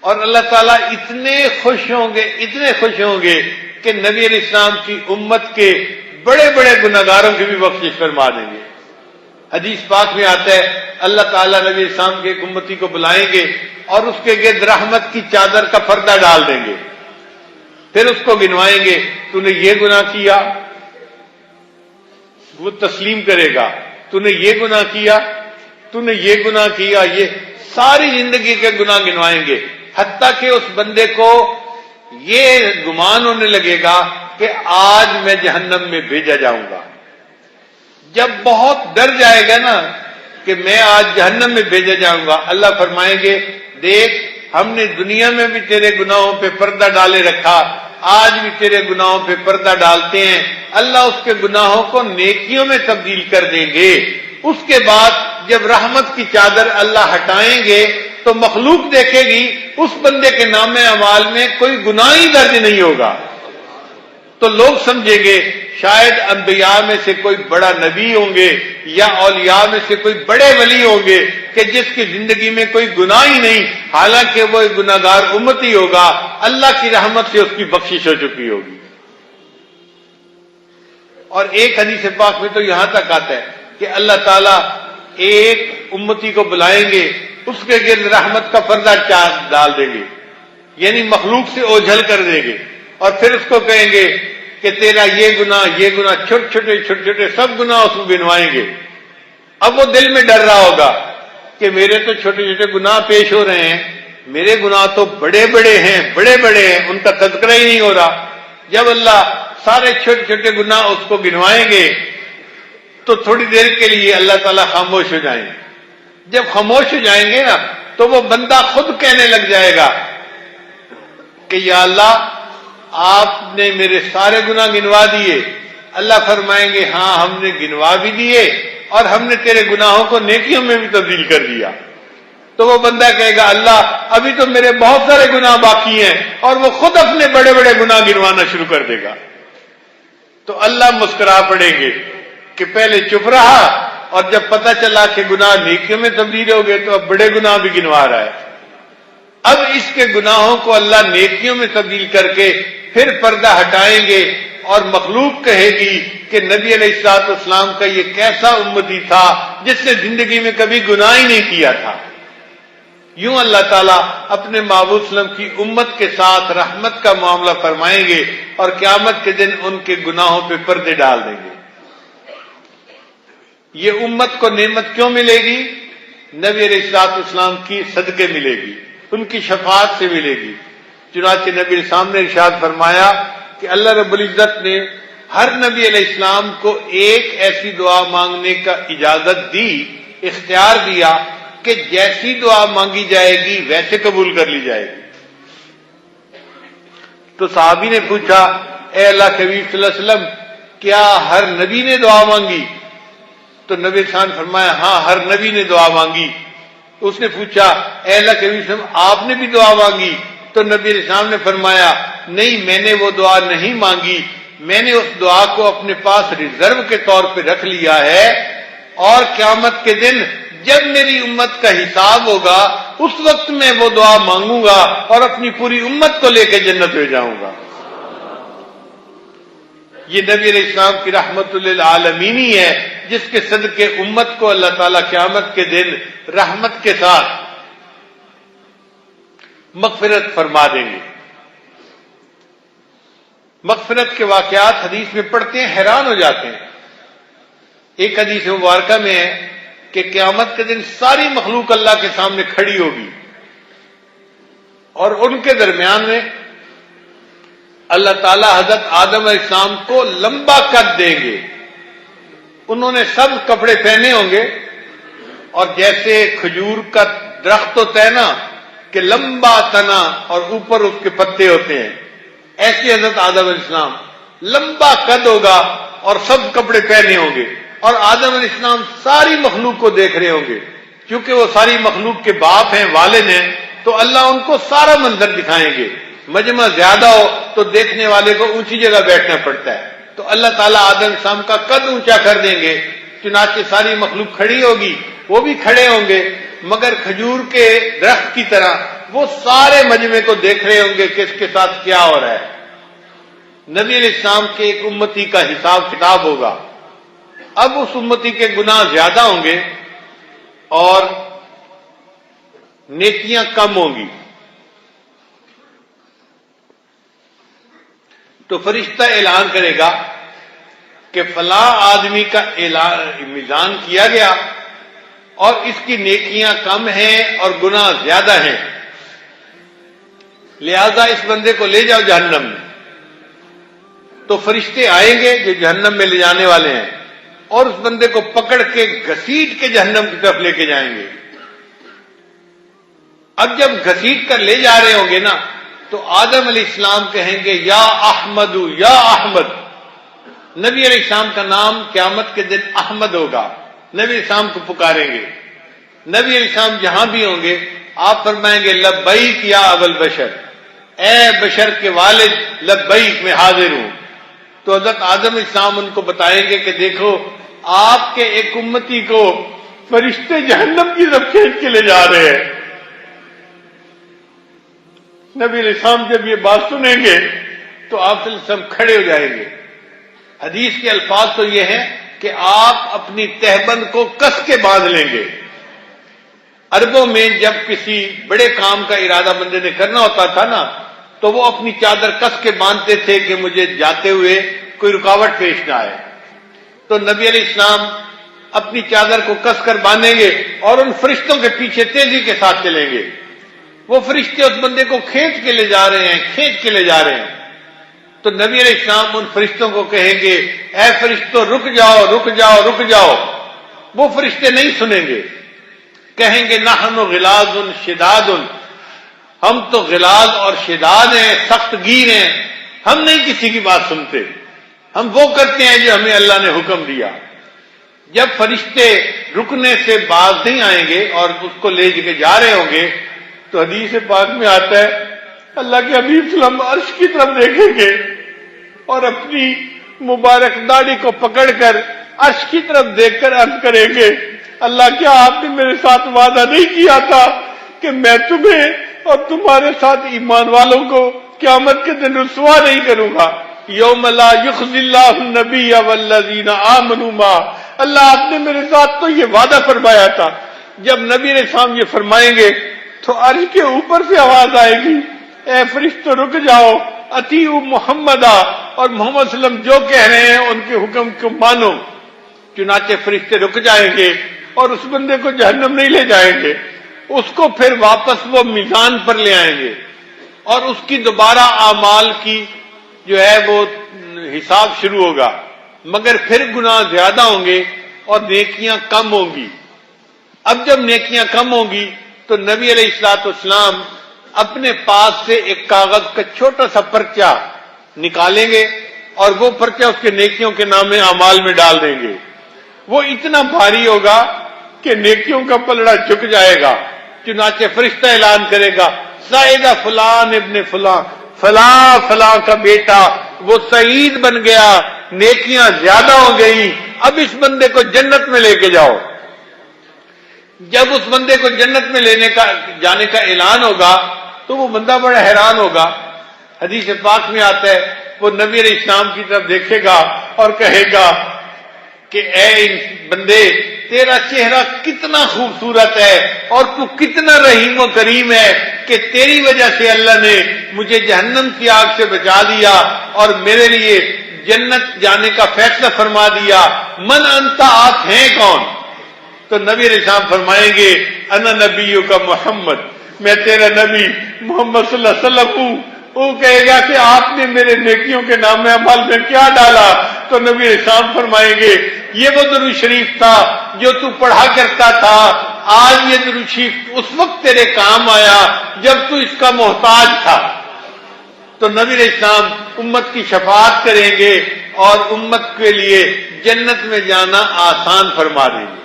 اور اللہ تعالیٰ اتنے خوش ہوں گے کہ نبی علیہ السلام کی امت کے بڑے بڑے گناہگاروں کی بھی بخشش فرما دیں گے۔ حدیث پاک میں آتا ہے اللہ تعالیٰ نبی علیہ السلام کے ایک امتی کو بلائیں گے اور اس کے گرد رحمت کی چادر کا پردہ ڈال دیں گے، پھر اس کو گنوائیں گے، تو نے یہ گناہ کیا، وہ تسلیم کرے گا، تو نے یہ گناہ کیا، تو نے یہ گناہ کیا، یہ ساری زندگی کے گناہ گنوائیں گے، حتیٰ کہ اس بندے کو یہ گمان ہونے لگے گا کہ آج میں جہنم میں بھیجا جاؤں گا۔ جب بہت ڈر جائے گا نا کہ میں آج جہنم میں بھیجا جاؤں گا، اللہ فرمائیں گے دیکھ ہم نے دنیا میں بھی تیرے گناہوں پہ پردہ ڈالے رکھا، آج بھی تیرے گناہوں پہ پردہ ڈالتے ہیں، اللہ اس کے گناہوں کو نیکیوں میں تبدیل کر دیں گے۔ اس کے بعد جب رحمت کی چادر اللہ ہٹائیں گے تو مخلوق دیکھے گی اس بندے کے نام اعمال میں کوئی گناہ ہی درج نہیں ہوگا، تو لوگ سمجھیں گے شاید انبیاء میں سے کوئی بڑا نبی ہوں گے یا اولیاء میں سے کوئی بڑے ولی ہوں گے کہ جس کی زندگی میں کوئی گناہ ہی نہیں، حالانکہ وہ ایک گناہگار امتی ہوگا، اللہ کی رحمت سے اس کی بخشش ہو چکی ہوگی۔ اور ایک حدیث پاک میں تو یہاں تک آتا ہے کہ اللہ تعالیٰ ایک امتی کو بلائیں گے، اس کے گرد رحمت کا پردہ ڈال دیں گے، یعنی مخلوق سے اوجھل کر دیں گے، اور پھر اس کو کہیں گے کہ تیرا یہ گناہ چھوٹے چھوٹے سب گناہ اس کو گنوائیں گے۔ اب وہ دل میں ڈر رہا ہوگا کہ میرے تو چھوٹے چھوٹے گناہ پیش ہو رہے ہیں، میرے گناہ تو بڑے بڑے ہیں، ان کا تذکرہ ہی نہیں ہو رہا۔ جب اللہ سارے چھوٹے چھوٹے گناہ اس کو گنوائیں گے تو تھوڑی دیر کے لیے اللہ تعالیٰ خاموش ہو جائیں گے۔ جب خاموش ہو جائیں گے نا تو وہ بندہ خود کہنے لگ جائے گا کہ یا اللہ آپ نے میرے سارے گناہ گنوا دیے۔ اللہ فرمائیں گے ہاں ہم نے گنوا بھی دیے اور ہم نے تیرے گناہوں کو نیکیوں میں بھی تبدیل کر دیا۔ تو وہ بندہ کہے گا اللہ ابھی تو میرے بہت سارے گناہ باقی ہیں، اور وہ خود اپنے بڑے بڑے گناہ گنوانا شروع کر دے گا۔ تو اللہ مسکرا پڑیں گے کہ پہلے چپ رہا اور جب پتہ چلا کہ گناہ نیکیوں میں تبدیل ہو گئے تو اب بڑے گناہ بھی گنوا رہا ہے۔ اب اس کے گناہوں کو اللہ نیکیوں میں تبدیل کر کے پھر پردہ ہٹائیں گے، اور مخلوق کہے گی کہ نبی علیہ الصلوۃ والسلام کا یہ کیسا امتی تھا جس نے زندگی میں کبھی گناہ ہی نہیں کیا تھا۔ یوں اللہ تعالیٰ اپنے محبوب صلی اللہ علیہ وسلم کی امت کے ساتھ رحمت کا معاملہ فرمائیں گے اور قیامت کے دن ان کے گناہوں پہ پردے ڈال دیں گے۔ یہ امت کو نعمت کیوں ملے گی؟ نبی علیہ الصلوۃ والسلام کی صدقے ملے گی، ان کی شفاعت سے ملے گی۔ چنانچہ نبی علیہ السلام نے ارشاد فرمایا کہ اللہ رب العزت نے ہر نبی علیہ السلام کو ایک ایسی دعا مانگنے کا اجازت دی، اختیار دیا کہ جیسی دعا مانگی جائے گی ویسے قبول کر لی جائے گی۔ تو صحابی نے پوچھا اے اللہ کے حبیب صلی اللہ علیہ وسلم کیا ہر نبی نے دعا مانگی؟ تو نبی علیہ السلام نے فرمایا ہاں ہر نبی نے دعا مانگی۔ اس نے پوچھا اے اللہ کے حبیب صلی اللہ علیہ وسلم آپ نے بھی دعا مانگی؟ تو نبی علیہ السلام نے فرمایا نہیں میں نے وہ دعا نہیں مانگی، میں نے اس دعا کو اپنے پاس ریزرو کے طور پہ رکھ لیا ہے، اور قیامت کے دن جب میری امت کا حساب ہوگا اس وقت میں وہ دعا مانگوں گا اور اپنی پوری امت کو لے کے جنت میں جاؤں گا۔ یہ نبی علیہ السلام کی رحمت للعالمین ہی ہے جس کے صدقے امت کو اللہ تعالیٰ قیامت کے دن رحمت کے ساتھ مغفرت فرما دیں گے۔ مغفرت کے واقعات حدیث میں پڑھتے ہیں حیران ہو جاتے ہیں۔ ایک حدیث مبارکہ میں ہے کہ قیامت کے دن ساری مخلوق اللہ کے سامنے کھڑی ہوگی اور ان کے درمیان میں اللہ تعالیٰ حضرت آدم علیہ السلام کو لمبا قد دیں گے۔ انہوں نے سب کپڑے پہنے ہوں گے اور جیسے کھجور کا درخت ہوتا ہے نا کہ لمبا تنا اور اوپر اس کے پتے ہوتے ہیں، ایسے حضرت آدم علیہ السلام لمبا قد ہوگا اور سب کپڑے پہنے ہوں گے، اور آدم علیہ السلام ساری مخلوق کو دیکھ رہے ہوں گے، کیونکہ وہ ساری مخلوق کے باپ ہیں، والد ہیں، تو اللہ ان کو سارا منظر دکھائیں گے۔ مجمع زیادہ ہو تو دیکھنے والے کو اونچی جگہ بیٹھنا پڑتا ہے، تو اللہ تعالیٰ آدم علیہ السلام کا قد اونچا کر دیں گے، چنانچہ ساری مخلوق کھڑی ہوگی، وہ بھی کھڑے ہوں گے، مگر کھجور کے درخت کی طرح وہ سارے مجمع کو دیکھ رہے ہوں گے کہ اس کے ساتھ کیا ہو رہا ہے. نبی علیہ السلام کے ایک امتی کا حساب کتاب ہوگا. اب اس امتی کے گناہ زیادہ ہوں گے اور نیکیاں کم ہوں گی. تو فرشتہ اعلان کرے گا کہ فلاں آدمی کا میزان کیا گیا اور اس کی نیکیاں کم ہیں اور گناہ زیادہ ہیں، لہذا اس بندے کو لے جاؤ جہنم میں. تو فرشتے آئیں گے جو جہنم میں لے جانے والے ہیں اور اس بندے کو پکڑ کے گھسیٹ کے جہنم کی طرف لے کے جائیں گے. اب جب گھسیٹ کر لے جا رہے ہوں گے نا تو آدم علیہ السلام کہیں گے یا احمد یا احمد. نبی علیہ السلام کا نام قیامت کے دن احمد ہوگا. نبی علیہ السلام کو پکاریں گے. نبی علیہ السلام جہاں بھی ہوں گے آپ فرمائیں گے لبیک یا ابا البشر، اے بشر کے والد لبیک میں حاضر ہوں. تو حضرت آدم علیہ السلام ان کو بتائیں گے کہ دیکھو آپ کے ایک امتی کو فرشتے جہنم کی طرف کھینچ کے لے جا رہے ہیں. نبی علیہ السلام جب یہ بات سنیں گے تو آپ صلی اللہ علیہ وسلم کھڑے ہو جائیں گے. حدیث کے الفاظ تو یہ ہیں کہ آپ اپنی تہبند کو کس کے باندھ لیں گے. عربوں میں جب کسی بڑے کام کا ارادہ بندے نے کرنا ہوتا تھا نا تو وہ اپنی چادر کس کے باندھتے تھے کہ مجھے جاتے ہوئے کوئی رکاوٹ پیش نہ آئے. تو نبی علیہ السلام اپنی چادر کو کس کر باندھیں گے اور ان فرشتوں کے پیچھے تیزی کے ساتھ چلیں گے. وہ فرشتے اس بندے کو کھینچ کے لے جا رہے ہیں، کھینچ کے لے جا رہے ہیں. تو نبی علیہ السلام ان فرشتوں کو کہیں گے اے فرشتوں رک جاؤ رک جاؤ رک جاؤ. وہ فرشتے نہیں سنیں گے، کہیں گے نحن غلاظ شداد، ہم تو غلاظ اور شداد ہیں، سخت گیر ہیں، ہم نہیں کسی کی بات سنتے، ہم وہ کرتے ہیں جو ہمیں اللہ نے حکم دیا. جب فرشتے رکنے سے باز نہیں آئیں گے اور اس کو لے کے جا رہے ہوں گے تو حدیث پاک میں آتا ہے اللہ کے حبیب صلی اللہ علیہ وسلم عرش کی طرف دیکھیں گے اور اپنی مبارک داڑھی کو پکڑ کر عرش کی طرف دیکھ کر عرض کریں گے اللہ کیا آپ نے میرے ساتھ وعدہ نہیں کیا تھا کہ میں تمہیں اور تمہارے ساتھ ایمان والوں کو قیامت کے دن رسوا نہیں کروں گا. یوم لا یخزی اللہ النبی والذین آمنوا معہ، اللہ آپ نے میرے ساتھ تو یہ وعدہ فرمایا تھا. جب نبی علیہ السلام یہ فرمائیں گے تو عرش کے اوپر سے آواز آئے گی اے فرشتوں رک جاؤ، اطیعوا محمدا، اور محمد صلی اللہ علیہ وسلم جو کہہ رہے ہیں ان کے حکم کو مانو. چنانچہ فرشتے رک جائیں گے اور اس بندے کو جہنم نہیں لے جائیں گے، اس کو پھر واپس وہ میزان پر لے آئیں گے اور اس کی دوبارہ اعمال کی جو ہے وہ حساب شروع ہوگا. مگر پھر گناہ زیادہ ہوں گے اور نیکیاں کم ہوں گی. اب جب نیکیاں کم ہوں گی تو نبی علیہ الصلوۃ والسلام اپنے پاس سے ایک کاغذ کا چھوٹا سا پرچہ نکالیں گے اور وہ پرچہ اس کے نیکیوں کے نام اعمال میں ڈال دیں گے. وہ اتنا بھاری ہوگا کہ نیکیوں کا پلڑا جھک جائے گا. چنانچہ فرشتہ اعلان کرے گا سعیدہ فلان ابن فلاں، فلاں فلاں کا بیٹا وہ سعید بن گیا، نیکیاں زیادہ ہو گئی، اب اس بندے کو جنت میں لے کے جاؤ. جب اس بندے کو جنت میں جانے کا اعلان ہوگا تو وہ بندہ بڑا حیران ہوگا. حدیث پاک میں آتا ہے وہ نبی علیہ السلام کی طرف دیکھے گا اور کہے گا کہ اے بندے تیرا چہرہ کتنا خوبصورت ہے اور تو کتنا رحیم و کریم ہے کہ تیری وجہ سے اللہ نے مجھے جہنم کی آگ سے بچا دیا اور میرے لیے جنت جانے کا فیصلہ فرما دیا. من انت، آپ ہیں کون؟ تو نبی علیہ السلام فرمائیں گے انا نبیوں کا محمد، میں تیرا نبی محمد صلی اللہ علیہ وسلم ہوں. وہ کہے گا کہ آپ نے میرے نیکیوں کے نام اعمال میں کیا ڈالا؟ تو نبی علیہ السلام فرمائیں گے یہ وہ درود شریف تھا جو تو پڑھا کرتا تھا، آج یہ درود شریف اس وقت تیرے کام آیا جب تو اس کا محتاج تھا. تو نبی علیہ السلام امت کی شفاعت کریں گے اور امت کے لیے جنت میں جانا آسان فرما دیں گے.